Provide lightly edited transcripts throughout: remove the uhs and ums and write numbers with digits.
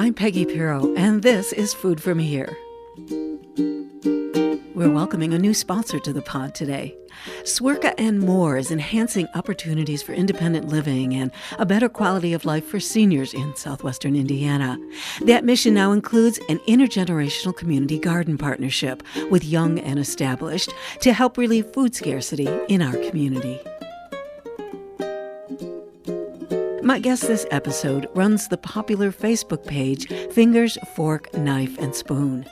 I'm Peggy Pirro, and this is Food From Here. We're welcoming a new sponsor to the pod today. Swerka and More is enhancing opportunities for independent living and a better quality of life for seniors in southwestern Indiana. That mission now includes an intergenerational community garden partnership with Young and Established to help relieve food scarcity in our community. My guest this episode runs the popular Facebook page Fingers, Fork, Knife, and Spoon.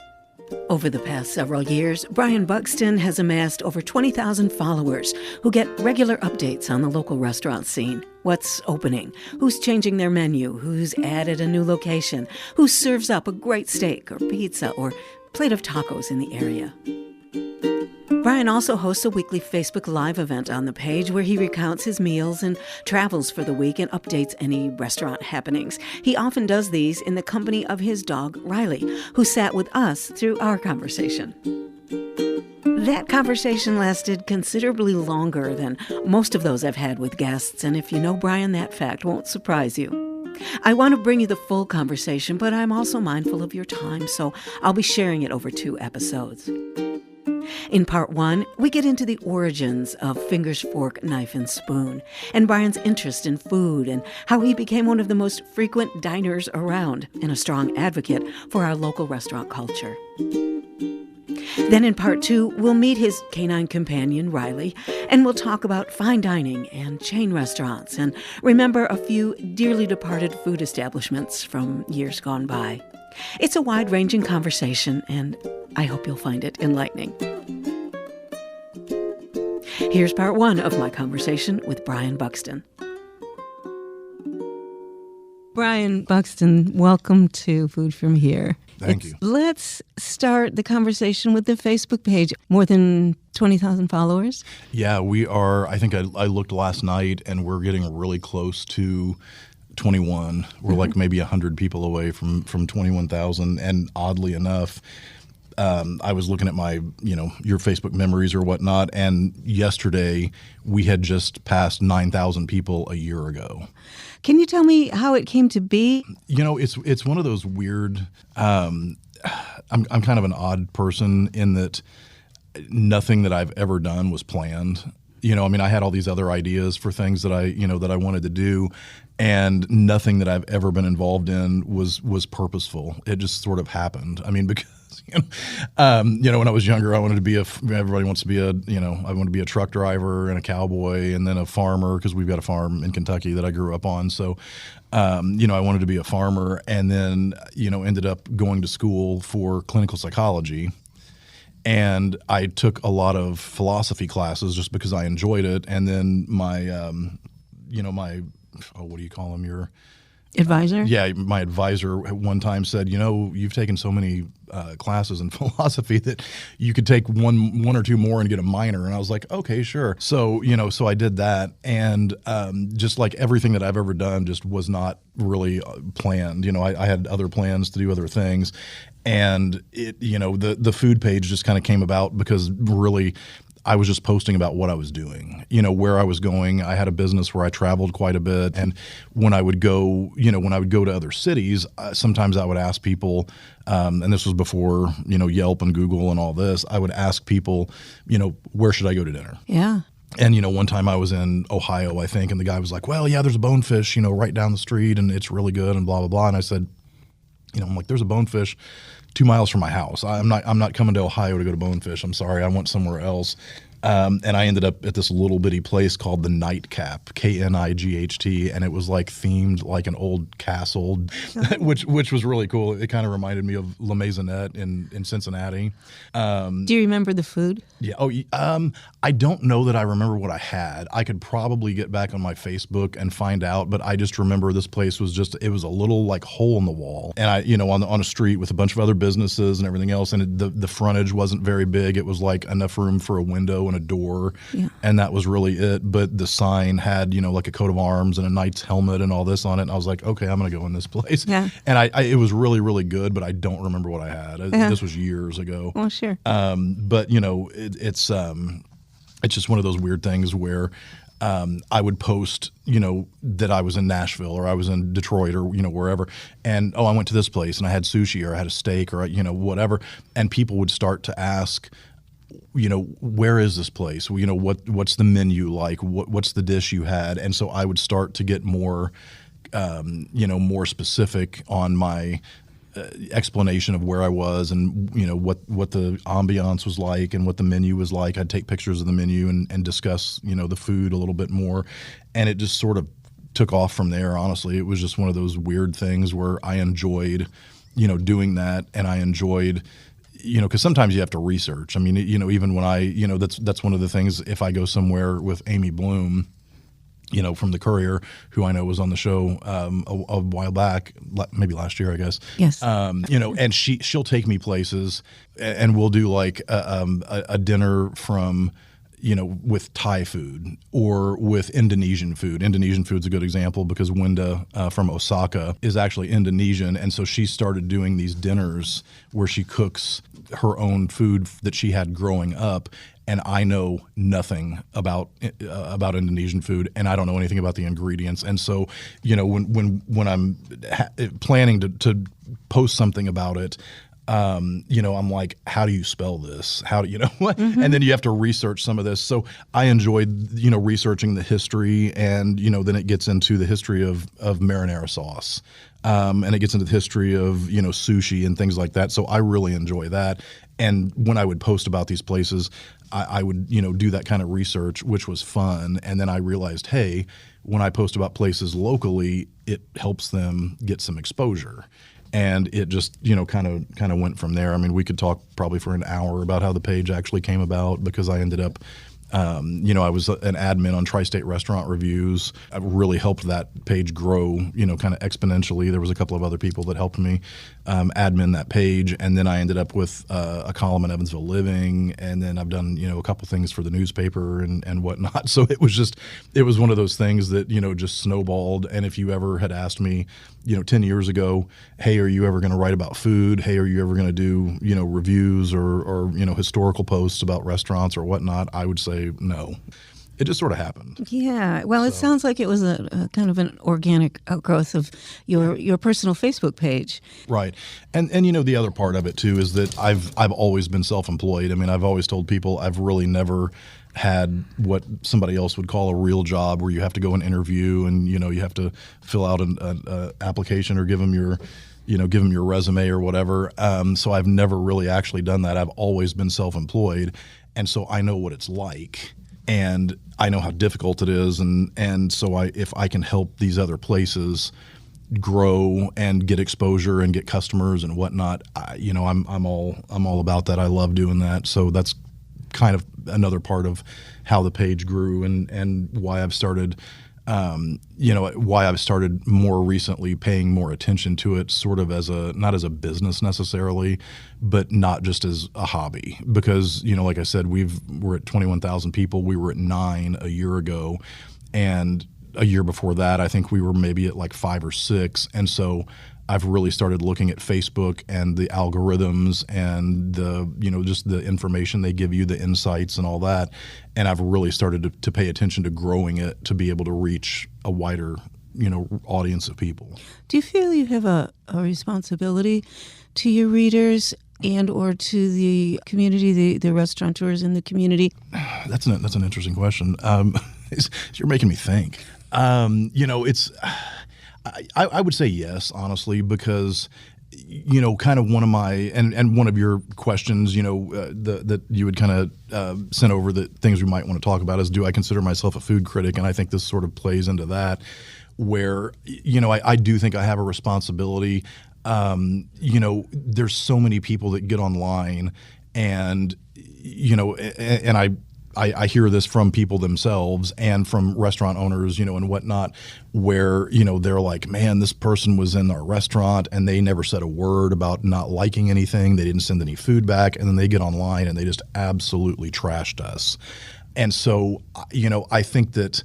Over the past several years, Brian Buxton has amassed over 20,000 followers who get regular updates on the local restaurant scene. What's opening, who's changing their menu, who's added a new location, who serves up a great steak or pizza or plate of tacos in the area. Brian also hosts a weekly Facebook Live event on the page where he recounts his meals and travels for the week and updates any restaurant happenings. He often does these in the company of his dog, Riley, who sat with us through our conversation. That conversation lasted considerably longer than most of those I've had with guests, and if you know Brian, that fact won't surprise you. I want to bring you the full conversation, but I'm also mindful of your time, so I'll be sharing it over 2 episodes. In part 1, we get into the origins of Fingers, Fork, Knife, and Spoon, and Brian's interest in food and how he became one of the most frequent diners around and a strong advocate for our local restaurant culture. Then in part 2, we'll meet his canine companion, Riley, and we'll talk about fine dining and chain restaurants and remember a few dearly departed food establishments from years gone by. It's a wide-ranging conversation, and I hope you'll find it enlightening. Here's part 1 of my conversation with Brian Buxton. Brian Buxton, welcome to Food From Here. Thank you. Let's start the conversation with the Facebook page. More than 20,000 followers? Yeah, we are. I think I looked last night, and we're getting really close to 21. We're like maybe 100 people away from 21,000. And oddly enough, I was looking at my, your Facebook memories or whatnot, and yesterday we had just passed 9,000 people a year ago. Can you tell me how it came to be? It's one of those weird. I'm kind of an odd person in that nothing that I've ever done was planned. I had all these other ideas for things that I wanted to do, and nothing that I've ever been involved in was purposeful. It just sort of happened. Because when I was younger, I wanted to be everybody wants to be I wanted to be a truck driver and a cowboy and then a farmer, because we've got a farm in Kentucky that I grew up on. So, I wanted to be a farmer, and then, ended up going to school for clinical psychology. And I took a lot of philosophy classes just because I enjoyed it. And then my, what do you call them? Your advisor? My advisor at one time said, you've taken so many classes in philosophy that you could take one or two more and get a minor. And I was like, okay, sure. So, so I did that. And just like everything that I've ever done just was not really planned. I had other plans to do other things. And it, the food page just kind of came about because really I was just posting about what I was doing, where I was going. I had a business where I traveled quite a bit. And when I would go, to other cities, sometimes I would ask people, and this was before, Yelp and Google and all this, I would ask people, where should I go to dinner? Yeah. And, one time I was in Ohio, I think, and the guy was like, well, yeah, there's a Bonefish, right down the street, and it's really good and blah, blah, blah. And I said, I'm like, there's a Bonefish 2 miles from my house. I'm not coming to Ohio to go to Bonefish. I'm sorry. I went somewhere else. And I ended up at this little bitty place called the Nightcap, Knight, and it was like themed like an old castle, which was really cool. It kind of reminded me of La Maisonette in Cincinnati. Do you remember the food? Yeah. I don't know that I remember what I had. I could probably get back on my Facebook and find out, but I just remember this place was it was a little like hole in the wall, and I, on a street with a bunch of other businesses and everything else, and the frontage wasn't very big. It was like enough room for a window and a door, and that was really it. But the sign had, like a coat of arms and a knight's helmet and all this on it. And I was like, okay, I'm going to go in this place. Yeah. And it was really, really good, but I don't remember what I had. This was years ago. Well, sure. But it's just one of those weird things where I would post, that I was in Nashville or I was in Detroit or, wherever. And, I went to this place and I had sushi or I had a steak or, whatever. And people would start to ask, where is this place? What's the menu like? What's the dish you had? And so I would start to get more, more specific on my explanation of where I was and what the ambiance was like and what the menu was like. I'd take pictures of the menu and discuss the food a little bit more, and it just sort of took off from there. Honestly, it was just one of those weird things where I enjoyed doing that, and I enjoyed because sometimes you have to research. I mean, even when I that's one of the things. If I go somewhere with Amy Bloom, from the Courier, who I know was on the show a while back, maybe last year, I guess. Yes. And she'll take me places, and we'll do like a dinner from, with Thai food or with Indonesian food. Indonesian food's a good example because Wenda from Osaka is actually Indonesian, and so she started doing these dinners where she cooks her own food that she had growing up. And I know nothing about Indonesian food, and I don't know anything about the ingredients. And so, when I'm planning to post something about it, I'm like, how do you spell this? How do Mm-hmm. And then you have to research some of this. So I enjoyed, researching the history, and then it gets into the history of marinara sauce. And it gets into the history of, sushi and things like that. So I really enjoy that. And when I would post about these places, I would, do that kind of research, which was fun. And then I realized, hey, when I post about places locally, it helps them get some exposure. And it just, kind of went from there. I mean, we could talk probably for an hour about how the page actually came about, because I ended up I was an admin on Tri-State Restaurant Reviews. I really helped that page grow, kind of exponentially. There was a couple of other people that helped me admin that page. And then I ended up with a column in Evansville Living. And then I've done, a couple things for the newspaper and whatnot. So it was one of those things that, just snowballed. And if you ever had asked me, 10 years ago, hey, are you ever going to write about food? Hey, are you ever going to do, reviews or historical posts about restaurants or whatnot? I would say no. It just sort of happened. Yeah. Well, it sounds like it was a kind of an organic outgrowth of your personal Facebook page. Right. And the other part of it too is that I've always been self-employed. I mean, I've always told people I've really never had what somebody else would call a real job, where you have to go and interview and you have to fill out an application or give them your resume or whatever. So I've never really actually done that. I've always been self-employed, and so I know what it's like, and I know how difficult it is, and so if I can help these other places grow and get exposure and get customers and whatnot, I'm all about that. I love doing that. So that's kind of another part of how the page grew and why I've started more recently paying more attention to it, sort of not as a business necessarily, but not just as a hobby. Because, like I said, we're at 21,000 people. We were at 9 a year ago. And a year before that, I think we were maybe at like 5 or 6. And so I've really started looking at Facebook and the algorithms and just the information they give you, the insights and all that. And I've really started to pay attention to growing it to be able to reach a wider, audience of people. Do you feel you have a responsibility to your readers and or to the community, the restaurateurs in the community? That's an interesting question. You're making me think. It's... I would say yes, honestly, because, kind of one of my and one of your questions, that you would kind of send over the things we might want to talk about is, do I consider myself a food critic? And I think this sort of plays into that, where, I do think I have a responsibility. There's so many people that get online and, and I hear this from people themselves and from restaurant owners, and whatnot, where, they're like, man, this person was in our restaurant and they never said a word about not liking anything. They didn't send any food back. And then they get online and they just absolutely trashed us. And so, I think that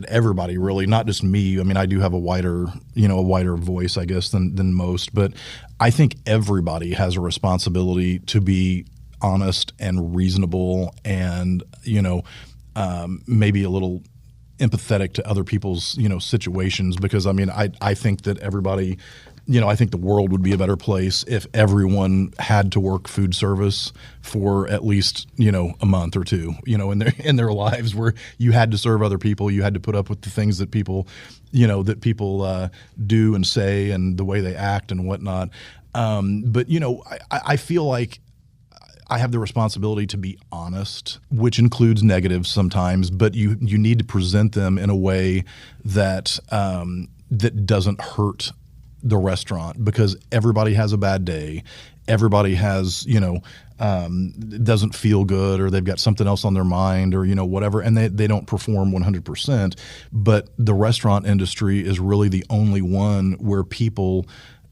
everybody really, not just me, I mean, I do have a wider voice, I guess, than most, but I think everybody has a responsibility to be honest and reasonable and, maybe a little empathetic to other people's, situations, because I mean, I think that everybody, I think the world would be a better place if everyone had to work food service for at least, a month or two, in their lives, where you had to serve other people, you had to put up with the things that people, do and say and the way they act and whatnot. But I feel like I have the responsibility to be honest, which includes negatives sometimes, but you need to present them in a way that that doesn't hurt the restaurant, because everybody has a bad day. Everybody has, doesn't feel good, or they've got something else on their mind, or, whatever, and they don't perform 100%. But the restaurant industry is really the only one where people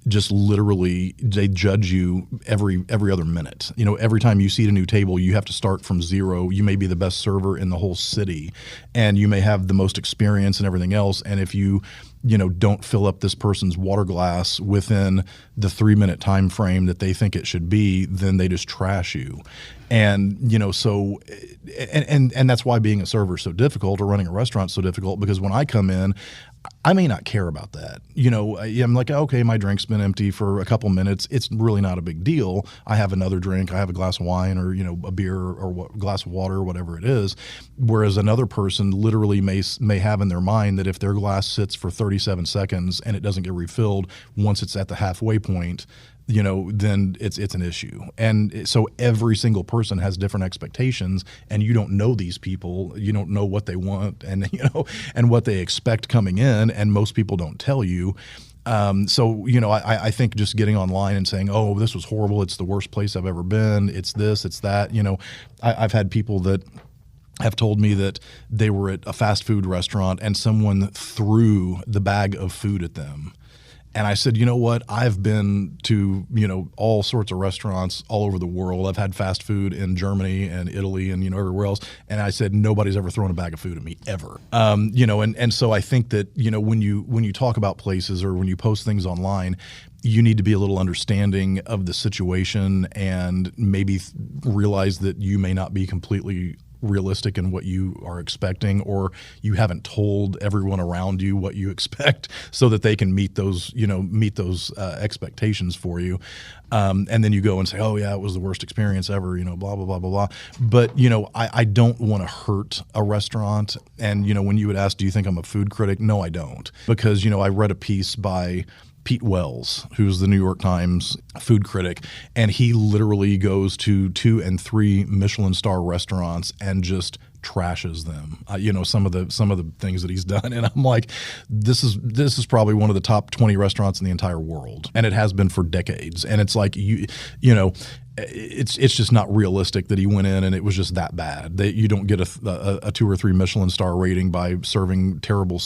just literally, they judge you every other minute. Every time you seat a new table, you have to start from zero. You may be the best server in the whole city, and you may have the most experience and everything else. And if you don't fill up this person's water glass within the 3-minute time frame that they think it should be, then they just trash you. And, so, and that's why being a server is so difficult, or running a restaurant is so difficult, because when I come in, I may not care about that. I'm like, okay, my drink's been empty for a couple minutes. It's really not a big deal. I have another drink. I have a glass of wine, or, a beer, or a glass of water, or whatever it is. Whereas another person literally may have in their mind that if their glass sits for 37 seconds and it doesn't get refilled once it's at the halfway point, then it's an issue. And so every single person has different expectations, and you don't know these people. You don't know what they want, and and what they expect coming in, and most people don't tell you. So I think just getting online and saying, oh, this was horrible, it's the worst place I've ever been, it's this, it's that. I've had people that have told me that they were at a fast food restaurant and someone threw the bag of food at them. And I said, you know what? I've been to, all sorts of restaurants all over the world. I've had fast food in Germany and Italy and, everywhere else. And I said, nobody's ever thrown a bag of food at me, ever. And so I think that, when you talk about places, or when you post things online, you need to be a little understanding of the situation, and maybe realize that you may not be completely realistic in what you are expecting, or you haven't told everyone around you what you expect, so that they can meet those expectations for you. And then you go and say, oh yeah, it was the worst experience ever, blah, blah, blah, blah, blah. But, I don't want to hurt a restaurant. And, when you would ask, do you think I'm a food critic? No, I don't. Because, I read a piece by Pete Wells, who's the New York Times food critic, and he literally goes to 2 and 3 Michelin star restaurants and just trashes them. Some of the things that he's done, and I'm like, this is probably one of the top 20 restaurants in the entire world, and it has been for decades. And it's like it's just not realistic that he went in and it was just that bad. That you don't get a 2 or 3 Michelin star rating by serving terrible,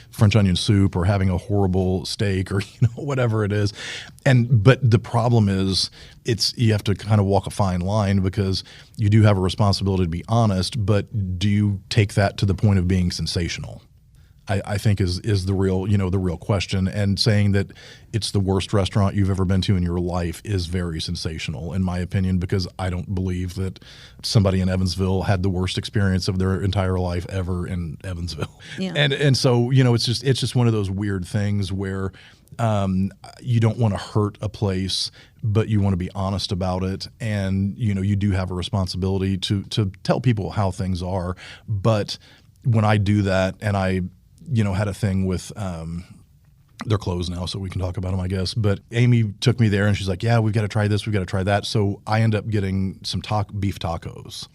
French onion soup, or having a horrible steak, or whatever it is. But the problem is, you have to kind of walk a fine line, because you do have a responsibility to be honest, but do you take that to the point of being sensational? I think is the real question. And saying that it's the worst restaurant you've ever been to in your life is very sensational, in my opinion, because I don't believe that somebody in Evansville had the worst experience of their entire life ever in Evansville. Yeah. And so it's just one of those weird things where you don't want to hurt a place, but you want to be honest about it. And you do have a responsibility to tell people how things are. But when I do that, and I had a thing with, they're closed now, so we can talk about them, I guess. But Amy took me there, and she's like, yeah, we've got to try this, we've got to try that. So I end up getting some beef tacos.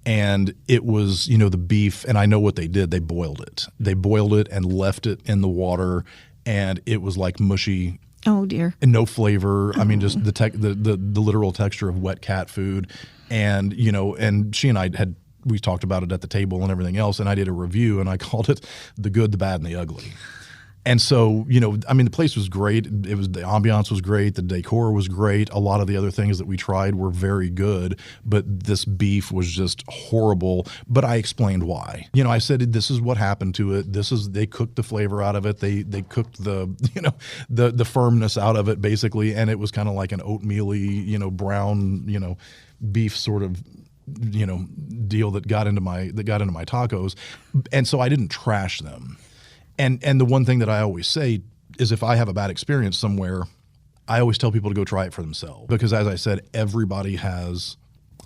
And it was, the beef, and I know what they did. They boiled it. They boiled it and left it in the water, and it was like mushy. Oh, dear. And no flavor. I mean, just the literal texture of wet cat food. And, and she and I we talked about it at the table and everything else, and I did a review, and I called it The Good, the Bad, and the Ugly. And so, the place was great. The ambiance was great. The decor was great. A lot of the other things that we tried were very good, but this beef was just horrible. But I explained why. I said, this is what happened to it. They cooked the flavor out of it. They cooked the firmness out of it, basically. And it was kind of like an oatmeal-y, brown, beef sort of deal that got into my tacos, and so I didn't trash them. And the one thing that I always say is, if I have a bad experience somewhere, I always tell people to go try it for themselves, because, as I said, everybody has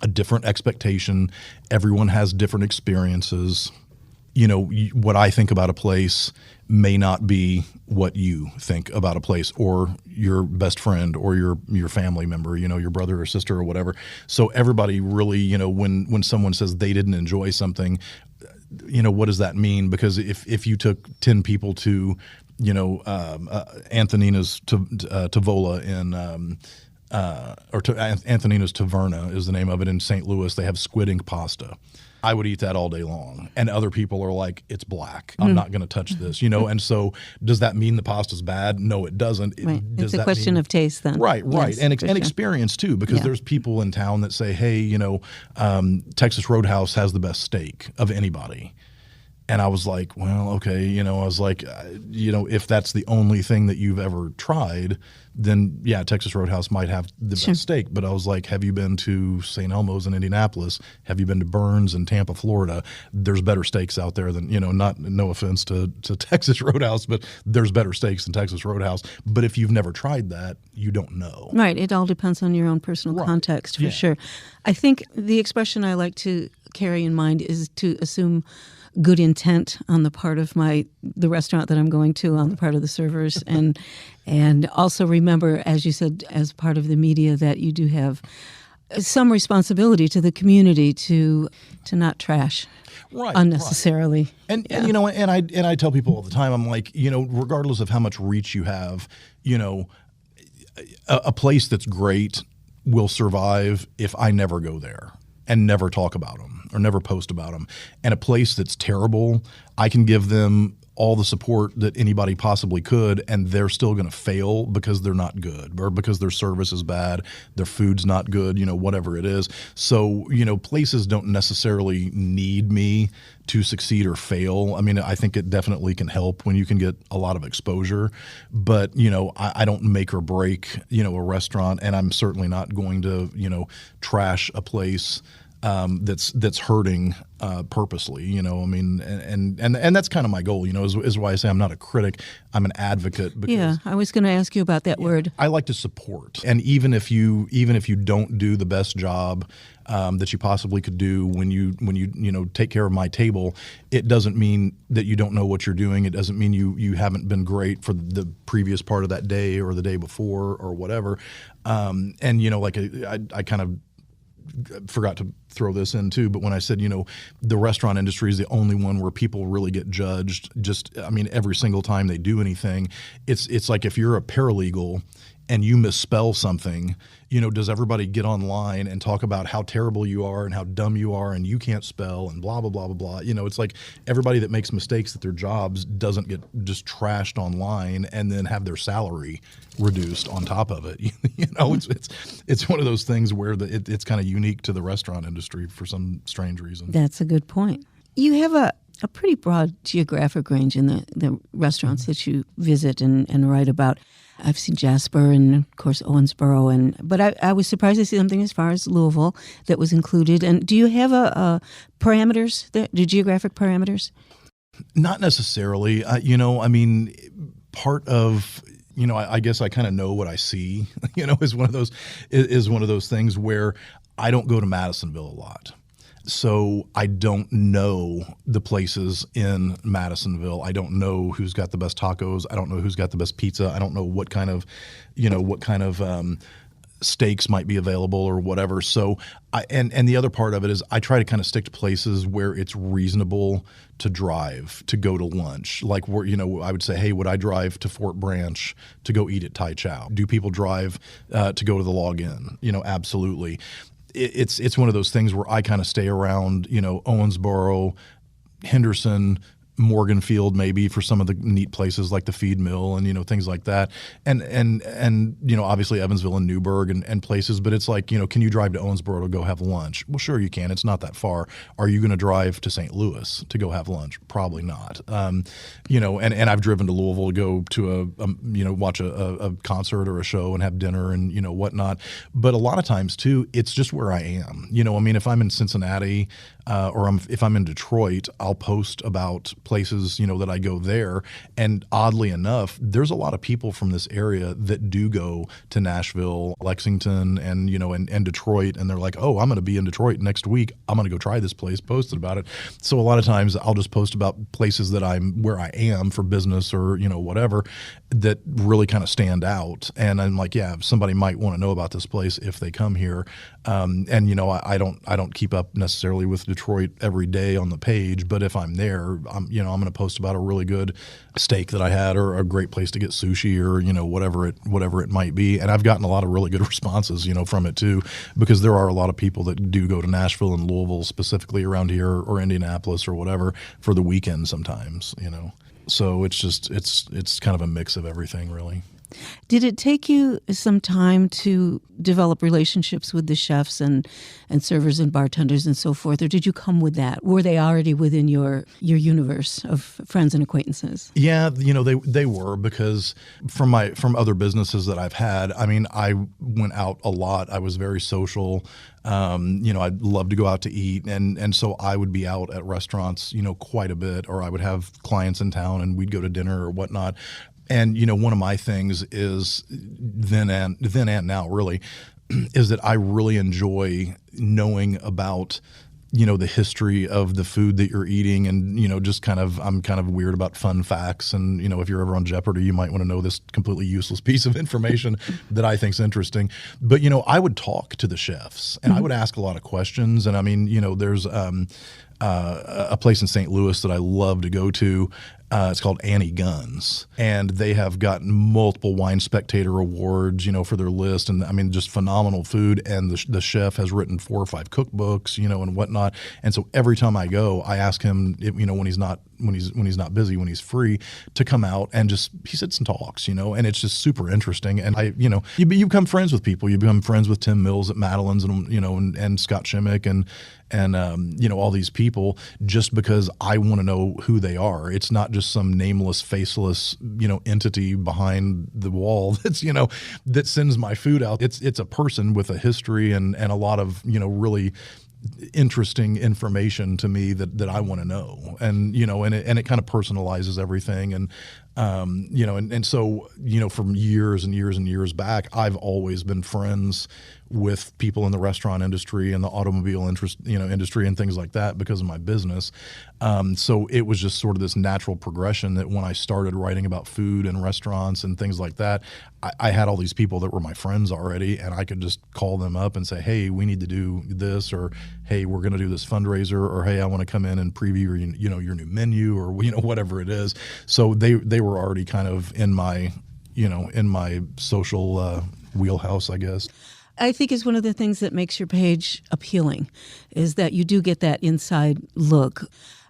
a different expectation. Everyone has different experiences. What I think about a place may not be what you think about a place, or your best friend, or your family member, your brother or sister or whatever. So everybody really, when someone says they didn't enjoy something, what does that mean? Because if you took 10 people to, Antonina's Tavola in Antonina's Taverna is the name of it in St. Louis. They have squid ink pasta. I would eat that all day long. And other people are like, it's black. I'm not going to touch this, And so does that mean the pasta's bad? No, it doesn't. Right. It's a question of taste then. Right. Yes, and experience too, because there's people in town that say, hey, Texas Roadhouse has the best steak of anybody. And I was like, well, okay, I was like, if that's the only thing that you've ever tried, then yeah, Texas Roadhouse might have the best steak. But I was like, have you been to St. Elmo's in Indianapolis? Have you been to Burns in Tampa, Florida? There's better steaks out there than, no offense to Texas Roadhouse, but there's better steaks than Texas Roadhouse. But if you've never tried that, you don't know. Right. It all depends on your own personal context, for sure. I think the expression I like to carry in mind is to assume good intent on the part of the restaurant that I'm going to, on the part of the servers, and also remember, as you said, as part of the media, that you do have some responsibility to the community to not trash unnecessarily. Right. And I tell people all the time, I'm like, regardless of how much reach you have, a place that's great will survive if I never go there and never talk about them or never post about them. And a place that's terrible, I can give them all the support that anybody possibly could, and they're still going to fail because they're not good, or because their service is bad, their food's not good, whatever it is. So, places don't necessarily need me to succeed or fail. I mean, I think it definitely can help when you can get a lot of exposure, but, I don't make or break, a restaurant, and I'm certainly not going to, trash a place that's hurting purposely, I mean, and that's kind of my goal, is why I say I'm not a critic, I'm an advocate. Because, I was going to ask you about that word. I like to support, and even if you don't do the best job that you possibly could do when you take care of my table, it doesn't mean that you don't know what you're doing. It doesn't mean you haven't been great for the previous part of that day or the day before or whatever. And I kind of forgot to throw this in too, but when I said, the restaurant industry is the only one where people really get judged, every single time they do anything, it's like if you're a paralegal and you misspell something, does everybody get online and talk about how terrible you are and how dumb you are and you can't spell and blah, blah, blah, blah, blah. It's like everybody that makes mistakes at their jobs doesn't get just trashed online and then have their salary reduced on top of it. It's one of those things where it's kind of unique to the restaurant industry for some strange reason. That's a good point. You have a pretty broad geographic range in the restaurants that you visit and write about. I've seen Jasper and, of course, Owensboro, but I was surprised to see something as far as Louisville that was included. And do you have parameters, the geographic parameters? Not necessarily. Part of I guess I kind of know what I see. Is one of those things where I don't go to Madisonville a lot. So I don't know the places in Madisonville. I don't know who's got the best tacos. I don't know who's got the best pizza. I don't know what kind of steaks might be available or whatever. So and the other part of it is I try to kind of stick to places where it's reasonable to drive, to go to lunch. Like where, I would say, hey, would I drive to Fort Branch to go eat at Tai Chow? Do people drive to go to the Log Inn? Absolutely. It's one of those things where I kind of stay around, Owensboro, Henderson, Morganfield maybe for some of the neat places like the feed mill and, things like that. And obviously Evansville and Newburgh and places, but it's like, can you drive to Owensboro to go have lunch? Well, sure you can. It's not that far. Are you going to drive to St. Louis to go have lunch? Probably not. And I've driven to Louisville to go to watch a concert or a show and have dinner and, whatnot. But a lot of times too, it's just where I am. If I'm in Cincinnati, or if I'm in Detroit, I'll post about places, that I go there. And oddly enough, there's a lot of people from this area that do go to Nashville, Lexington, and Detroit. And they're like, oh, I'm going to be in Detroit next week. I'm going to go try this place, posted about it. So a lot of times I'll just post about places that where I am for business or, whatever, that really kind of stand out. And I'm like, yeah, somebody might want to know about this place if they come here. I don't keep up necessarily with Detroit every day on the page, but if I'm there, I'm going to post about a really good steak that I had or a great place to get sushi or, whatever it might be. And I've gotten a lot of really good responses, from it too, because there are a lot of people that do go to Nashville and Louisville, specifically around here, or Indianapolis or whatever, for the weekend sometimes, So it's kind of a mix of everything, really. Did it take you some time to develop relationships with the chefs and servers and bartenders and so forth, or did you come with that? Were they already within your universe of friends and acquaintances? Yeah, they were, because from other businesses that I've had, I went out a lot. I was very social. I'd love to go out to eat, and so I would be out at restaurants, quite a bit, or I would have clients in town and we'd go to dinner or whatnot. And, one of my things is then and now really is that I really enjoy knowing about, the history of the food that you're eating. And, I'm kind of weird about fun facts. And, if you're ever on Jeopardy, you might want to know this completely useless piece of information that I think's interesting. But, I would talk to the chefs and I would ask a lot of questions. And there's a place in St. Louis that I love to go to. It's called Annie Gunn's, and they have gotten multiple Wine Spectator awards, for their list, and just phenomenal food. And the chef has written 4 or 5 cookbooks, and whatnot. And so every time I go, I ask him, when he's not busy, when he's free, to come out and he sits and talks, and it's just super interesting. And you become friends with people. You become friends with Tim Mills at Madeline's, and Scott Shimmick and all these people, just because I want to know who they are. It's not just some nameless, faceless, entity behind the wall that's, that sends my food out. It's a person with a history and a lot of, really interesting information to me that I want to know. And, and it kind of personalizes everything. And, and so, from years and years and years back, I've always been friends with people in the restaurant industry and the automobile industry and things like that because of my business. So it was just sort of this natural progression that when I started writing about food and restaurants and things like that, I had all these people that were my friends already, and I could just call them up and say, hey, we need to do this, or hey, we're going to do this fundraiser, or hey, I want to come in and preview your new menu, or whatever it is. So they were already kind of in my social wheelhouse, I guess. I think is one of the things that makes your page appealing, is that you do get that inside look.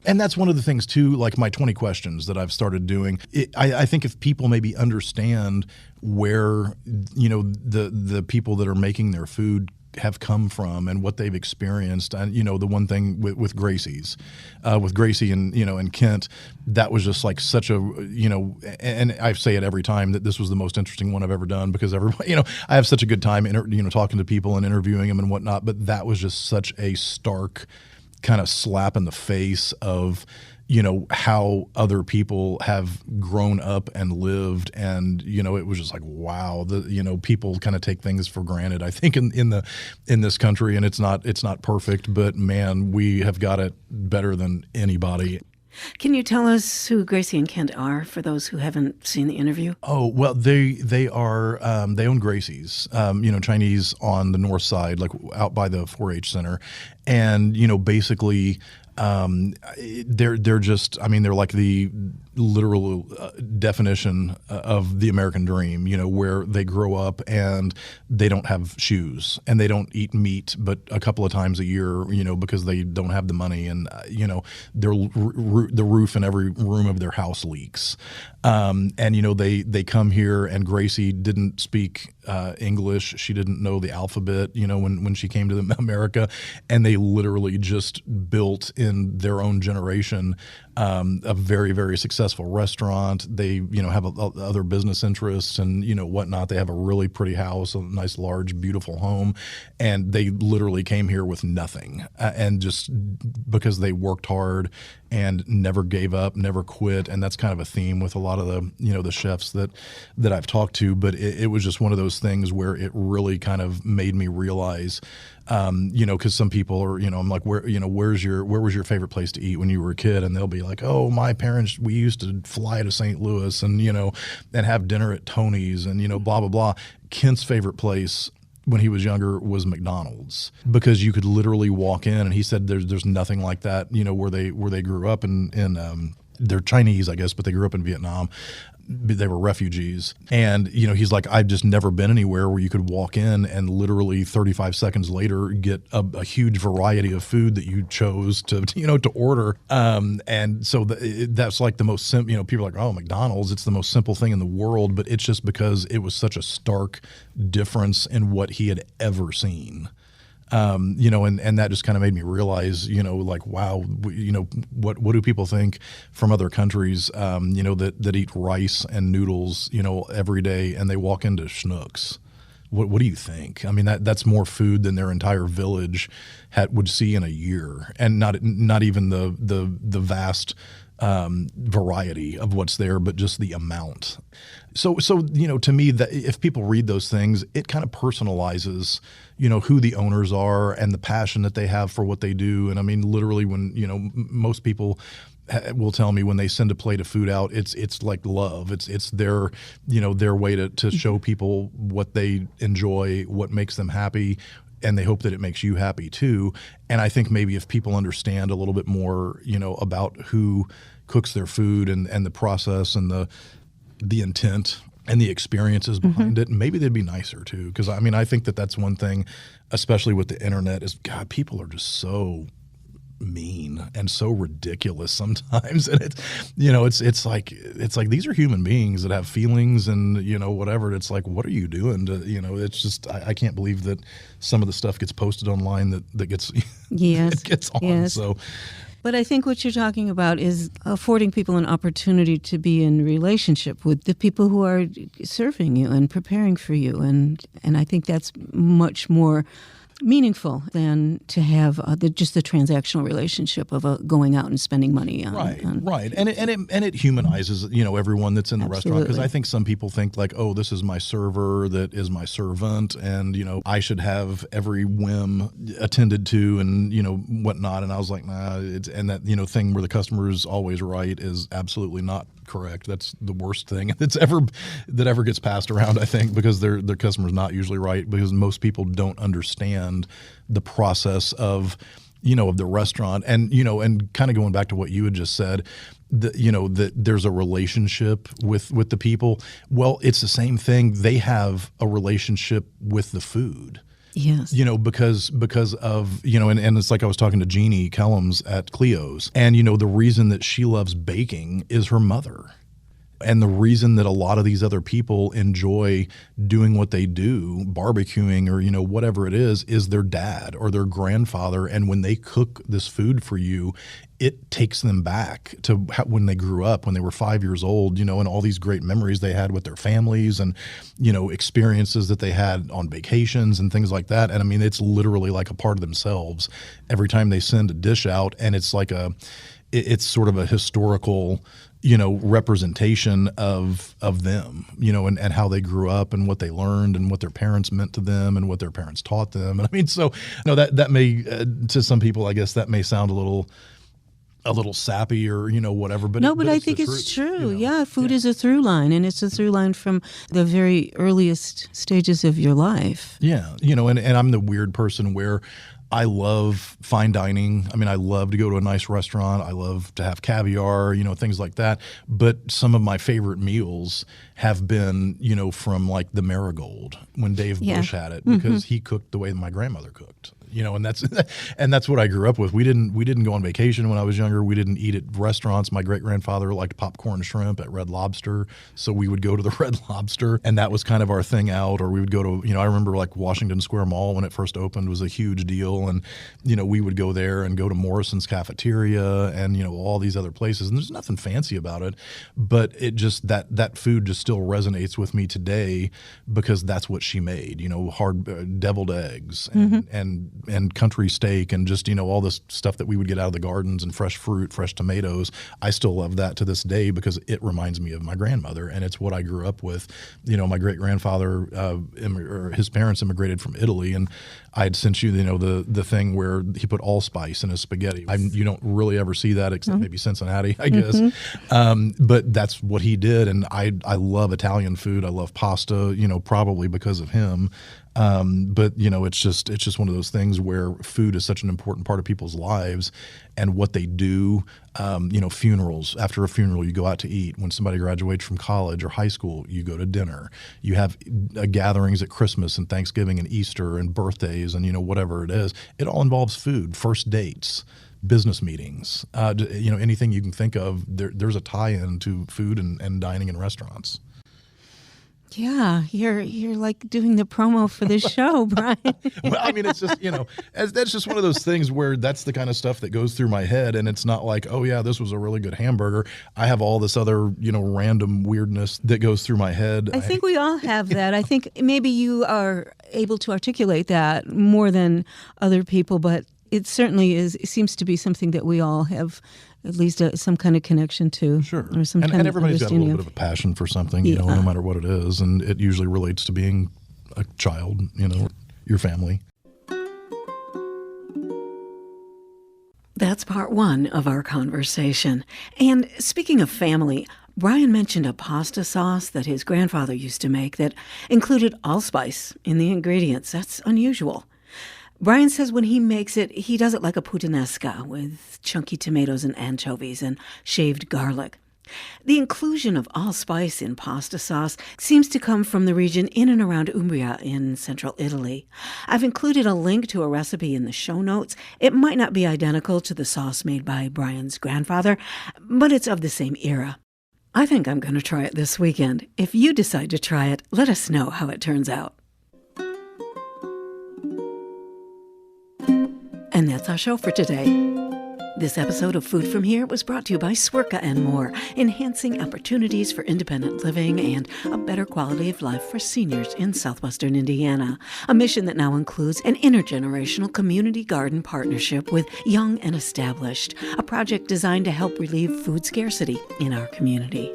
And that's one of the things too, like my 20 questions that I've started doing. I think if people maybe understand where, the people that are making their food have come from and what they've experienced. And, the one thing with Gracie's, with Gracie and Kent, that was just like such a, and I say it every time that this was the most interesting one I've ever done, because everybody, I have such a good time, talking to people and interviewing them and whatnot, but that was just such a stark kind of slap in the face of, how other people have grown up and lived. And, it was just like, wow, people kind of take things for granted, I think, in this country. And it's not perfect, but man, we have got it better than anybody. Can you tell us who Gracie and Kent are for those who haven't seen the interview? Oh, well, they are, they own Gracie's, Chinese on the north side, like out by the 4-H center. And, basically, they're just, they're like the literal definition of the American dream, where they grow up and they don't have shoes and they don't eat meat but a couple of times a year, because they don't have the money, and, the roof in every room of their house leaks. And, they come here, and Gracie didn't speak English. She didn't know the alphabet, when she came to America, and they literally just built in their own generation a very, very successful restaurant. They, have other business interests and, whatnot. They have a really pretty house, a nice, large, beautiful home. And they literally came here with nothing. And just because they worked hard and never gave up, never quit. And that's kind of a theme with a lot of the, the chefs that I've talked to. But it was just one of those things where it really kind of made me realize, because some people are, I'm like, where was your favorite place to eat when you were a kid? And they'll be like, oh, my parents, we used to fly to St. Louis and, and have dinner at Tony's and, blah, blah, blah. Kent's favorite place when he was younger was McDonald's, because you could literally walk in, and he said there's nothing like that, where they grew up in they're Chinese, I guess, but they grew up in Vietnam. They were refugees. And, he's like, I've just never been anywhere where you could walk in and literally 35 seconds later get a huge variety of food that you chose to, to order. And so that's like the most simple, people are like, oh, McDonald's, it's the most simple thing in the world. But it's just because it was such a stark difference in what he had ever seen. And that just kind of made me realize, like, wow, what do people think from other countries, that eat rice and noodles, every day, and they walk into Schnucks. What do you think? That's more food than their entire village would see in a year, and not even the vast variety of what's there, but just the amount. So to me, that if people read those things, it kind of personalizes, who the owners are and the passion that they have for what they do. And literally when, most people will tell me when they send a plate of food out, it's like love. It's their, their way to show people what they enjoy, what makes them happy. And they hope that it makes you happy too. And I think maybe if people understand a little bit more, about who cooks their food and the process and the intent and the experiences behind it, maybe they'd be nicer too. Because I think that's one thing, especially with the internet, is God, people are just so mean and so ridiculous sometimes. And it's like these are human beings that have feelings and whatever. It's like, what are you doing to it's just I can't believe that some of the stuff gets posted online that gets it gets on. Yes. So but I think what you're talking about is affording people an opportunity to be in relationship with the people who are serving you and preparing for you, and I think that's much more meaningful than to have just the transactional relationship of going out and spending money on. Right. And it humanizes everyone that's in the restaurant, because I think some people think like, oh, this is my server that is my servant, and I should have every whim attended to and whatnot. And I was like, nah. And that thing where the customer is always right is absolutely not correct. That's the worst thing that ever gets passed around, I think, because their customer's not usually right, because most people don't understand the process of the restaurant. And and kind of going back to what you had just said, that there's a relationship with the people. Well, it's the same thing. They have a relationship with the food. Yes. Because of, and it's like I was talking to Jeannie Kellums at Cleo's, and, the reason that she loves baking is her mother. And the reason that a lot of these other people enjoy doing what they do, barbecuing or, whatever it is their dad or their grandfather. And when they cook this food for you, it takes them back to when they grew up, when they were 5 years old, and all these great memories they had with their families and, experiences that they had on vacations and things like that. And it's literally like a part of themselves every time they send a dish out. And it's like it's sort of a historical, representation of them, and how they grew up and what they learned and what their parents meant to them and what their parents taught them. And so that may, to some people, I guess that may sound a little sappy or, whatever. But no, but I think it's true. Yeah, food is a through line, and it's a through line from the very earliest stages of your life. Yeah, and I'm the weird person where I love fine dining. I mean, I love to go to a nice restaurant. I love to have caviar, things like that. But some of my favorite meals have been, from like the Marigold when Dave Bush had it, because he cooked the way my grandmother cooked. And that's what I grew up with. We didn't go on vacation when I was younger. We didn't eat at restaurants. My great grandfather liked popcorn shrimp at Red Lobster, so we would go to the Red Lobster, and that was kind of our thing out. Or we would go to, I remember like Washington Square Mall when it first opened was a huge deal, and we would go there and go to Morrison's Cafeteria and all these other places. And there's nothing fancy about it, but it just that food just still resonates with me today because that's what she made. Hard deviled eggs and country steak and just, all this stuff that we would get out of the gardens and fresh fruit, fresh tomatoes. I still love that to this day because it reminds me of my grandmother, and it's what I grew up with. My great-grandfather, his parents immigrated from Italy, and I had sent you, the thing where he put allspice in his spaghetti. You don't really ever see that except maybe Cincinnati, I guess. But that's what he did, and I love Italian food. I love pasta, probably because of him. But it's just one of those things where food is such an important part of people's lives and what they do. Funerals. After a funeral, you go out to eat. When somebody graduates from college or high school, you go to dinner. You have gatherings at Christmas and Thanksgiving and Easter and birthdays and whatever it is. It all involves food. First dates, business meetings, anything you can think of. There's a tie-in to food and dining in restaurants. Yeah, you're like doing the promo for this show, Brian. Well, I mean, it's just, that's just one of those things where that's the kind of stuff that goes through my head, and it's not like, oh yeah, this was a really good hamburger. I have all this other, random weirdness that goes through my head. I think we all have that. I think maybe you are able to articulate that more than other people, but it certainly it seems to be something that we all have at least some kind of connection to. Sure. Or some kind and of everybody's got a little understanding bit of a passion for something, Yeah. no matter what it is. And it usually relates to being a child, your family. That's part one of our conversation. And speaking of family, Brian mentioned a pasta sauce that his grandfather used to make that included allspice in the ingredients. That's unusual. Brian says when he makes it, he does it like a puttanesca with chunky tomatoes and anchovies and shaved garlic. The inclusion of allspice in pasta sauce seems to come from the region in and around Umbria in central Italy. I've included a link to a recipe in the show notes. It might not be identical to the sauce made by Brian's grandfather, but it's of the same era. I think I'm going to try it this weekend. If you decide to try it, let us know how it turns out. And that's our show for today. This episode of Food From Here was brought to you by Swerka and More, enhancing opportunities for independent living and a better quality of life for seniors in southwestern Indiana. A mission that now includes an intergenerational community garden partnership with Young and Established, a project designed to help relieve food scarcity in our community.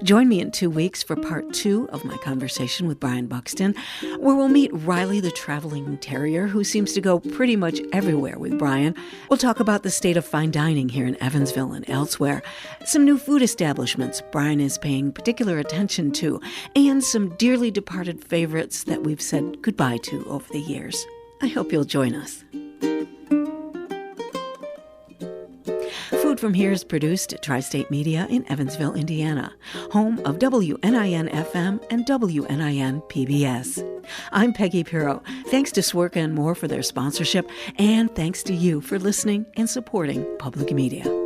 Join me in 2 weeks for part 2 of my conversation with Brian Buxton, where we'll meet Riley the traveling terrier, who seems to go pretty much everywhere with Brian. We'll talk about the state of fine dining here in Evansville and elsewhere, some new food establishments Brian is paying particular attention to, and some dearly departed favorites that we've said goodbye to over the years. I hope you'll join us. Food From Here is produced at Tri-State Media in Evansville, Indiana, home of WNIN-FM and WNIN-PBS. I'm Peggy Pirro. Thanks to Swerka and More for their sponsorship, and thanks to you for listening and supporting public media.